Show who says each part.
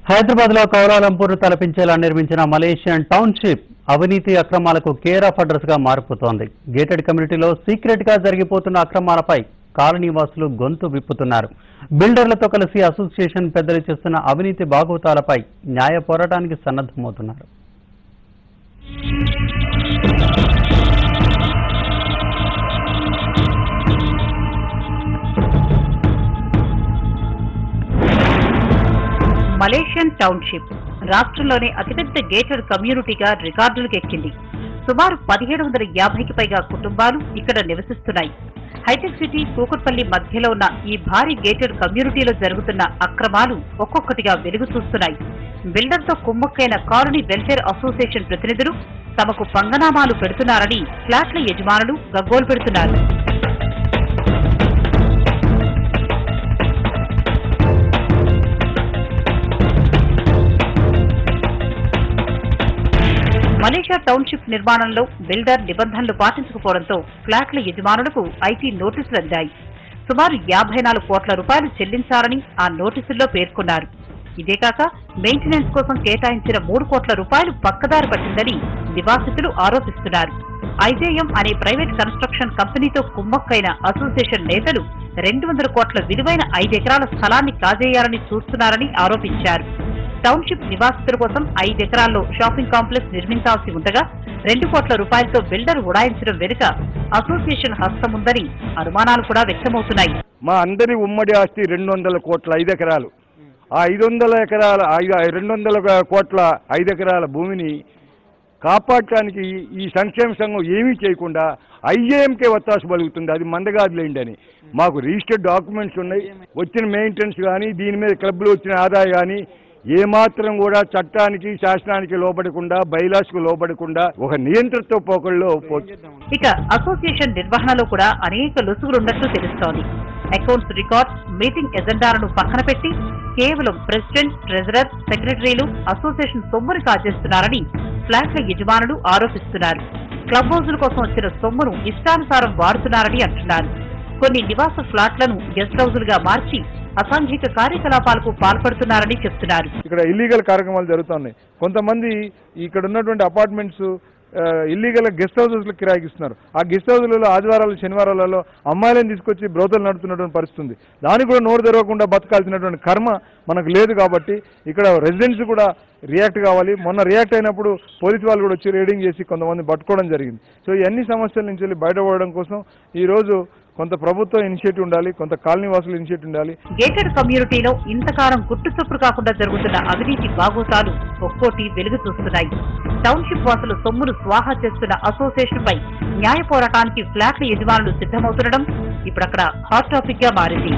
Speaker 1: హైదరాబాద్ లో కౌలాలంపూర్ తలపించేలా నిర్మించిన Malaysian township అవినీతి అక్రమాలకు కేర్ ఆఫ్ అడ్రస్ గా మారిపోతోంది. గేటెడ్ కమ్యూనిటీలో సీక్రెట్ గా జరిగిపోతున్న అక్రమాలపై కాలనీవాసులు గొంతు విప్పుతున్నారు. బిల్డర్లతో కలిసి అసోసియేషన్ పెద్దలు చేస్తున్న అవినీతి బాగోతాలపై న్యాయ పోరాటానికి సన్నద్ధమవుతున్నారు.
Speaker 2: మలేషియన్ టౌన్షిప్ రాష్ట్రంలోనే అతిపెద్ద గేటెడ్ కమ్యూనిటీగా రికార్డులకు ఎక్కింది. సుమారు 1750కి పైగా కుటుంబాలు ఇక్కడ నివసిస్తున్నాయి. హైటెక్ సిటీ కూకట్పల్లి మధ్యలో ఉన్న ఈ భారీ గేటెడ్ కమ్యూనిటీలో జరుగుతున్న అక్రమాలు ఒక్కొక్కటిగా వెలుగు చూస్తున్నాయి. బిల్డర్తో కుమ్మక్కైన కాలనీ వెల్ఫేర్ అసోసియేషన్ ప్రతినిధులు తమకు పంగనామాలు పెడుతున్నారని ఫ్లాట్ల యజమానులు గగ్గోలు పెడుతున్నారు. మలేషియా టౌన్షిప్ నిర్మాణంలో బిల్డర్ నిబంధనలు పాటించకపోవడంతో ఫ్లాట్ల యజమానులకు ఐటీ నోటీసులు అందాయి. సుమారు 54 కోట్ల రూపాయలు చెల్లించాలని ఆ నోటీసుల్లో పేర్కొన్నారు. ఇదే కాక మెయింటెనెన్స్ కోసం కేటాయించిన 3 కోట్ల రూపాయలు పక్కదారి పట్టిందని నివాసితులు ఆరోపిస్తున్నారు. ఐజేఎం అనే ప్రైవేట్ కన్స్ట్రక్షన్ కంపెనీతో కుమ్మక్కైన అసోసియేషన్ నేతలు 200 కోట్ల విలువైన 5 ఎకరాల స్థలాన్ని కాజేయాలని చూస్తున్నారని ఆరోపించారు. టౌన్షిప్ నివాసితుల కోసం 5 ఎకరాల్లో షాపింగ్ కాంప్లెక్స్ నిర్మించాల్సి ఉండగా 2 కోట్ల రూపాయలతో బిల్డర్ ఉడాయించడం వెనుక అసోసియేషన్ హస్తం ఉందని అనుమానాలు కూడా వ్యక్తమవుతున్నాయి.
Speaker 3: మా అందరి ఉమ్మడి ఆస్తి 200 కోట్ల 5 ఎకరాలు. ఆ 200 కోట్ల 5 ఎకరాల భూమిని కాపాడటానికి ఈ సంక్షేమ సంఘం ఏమీ చేయకుండా ఐఏఎంకే ఒత్తాసు పలుకుతుంది. అది మందగాదులేండి అని. మాకు రిజిస్టర్డ్ డాక్యుమెంట్స్ ఉన్నాయి. వచ్చిన మెయింటెనెన్స్ కానీ దీని మీద క్లబ్లో వచ్చిన ఆదాయం కానీ ఏమాత్రం కూడా చట్టానికి శాసనానికి లోబడకుండా బైలాస్కు లోబడకుండా ఒక నియంత్రణతో పోకల్లో.
Speaker 2: ఇక అసోసియేషన్ నిర్వహణలో కూడా అనేక లొసుగులున్నట్లు తెలుస్తోంది. అకౌంట్స్ రికార్డ్స్, మీటింగ్ ఎజెండాలను పక్కన పెట్టి కేవలం ప్రెసిడెంట్, ట్రెజరర్, సెక్రటరీలు అసోసియేషన్ సొమ్ముని కాజేస్తున్నారని ఫ్లాట్ల యజమానులు ఆరోపిస్తున్నారు. క్లబ్ హౌజుల కోసం వచ్చిన సొమ్మును ఇష్టానుసారం వాడుతున్నారని అంటున్నారు. కొన్ని నివాస ఫ్లాట్లను గెస్ట్ హౌజులుగా మార్చి అసాంఘిక కార్యకలాపాలకు పాల్పడుతున్నారని చెప్తున్నారు.
Speaker 4: ఇక్కడ ఇల్లీగల్ కార్యక్రమాలు జరుగుతున్నాయి. కొంతమంది ఇక్కడ ఉన్నటువంటి అపార్ట్మెంట్స్ ఇల్లీగల్ గెస్ట్ హౌసెస్ కిరాయికి ఇస్తున్నారు. ఆ గెస్ట్ హౌస్లలో ఆదివారాలు శనివారాలలో అమ్మాయిలను తీసుకొచ్చి బ్రోతలు నడుపుతున్నటువంటి పరిస్థితి ఉంది. దానికి కూడా నోరు తెరవకుండా బతకాల్సినటువంటి కర్మ మనకు లేదు. కాబట్టి ఇక్కడ రెసిడెంట్స్ కూడా రియాక్ట్ కావాలి. మొన్న రియాక్ట్ అయినప్పుడు పోలీసు వాళ్ళు కూడా వచ్చి రేడింగ్ చేసి కొంతమంది పట్టుకోవడం జరిగింది. సో ఈ అన్ని సమస్యల నుంచి వెళ్ళి బయటపడడం కోసం ఈరోజు కొంత ప్రభుత్వం ఇనిషియేటివ్ ఉండాలి, కొంత కాలనీ వాసులు ఇనిషియేటివ్ ఉండాలి.
Speaker 2: గేటెడ్ కమ్యూనిటీలో ఇంతకాలం గుట్టుచప్పుడు కాకుండా జరుగుతున్న అవినీతి బాగోతాలు ఒక్కోటి వెలుగు చూస్తున్నాయి. టౌన్షిప్ వాసులు సొమ్మును స్వాహా చేస్తున్న అసోసియేషన్ పై న్యాయ పోరాటానికి ఫ్లాట్ల యజమానులు సిద్ధమవుతుండడం ఇప్పుడక్కడ హాట్ టాపిక్ గా మారింది.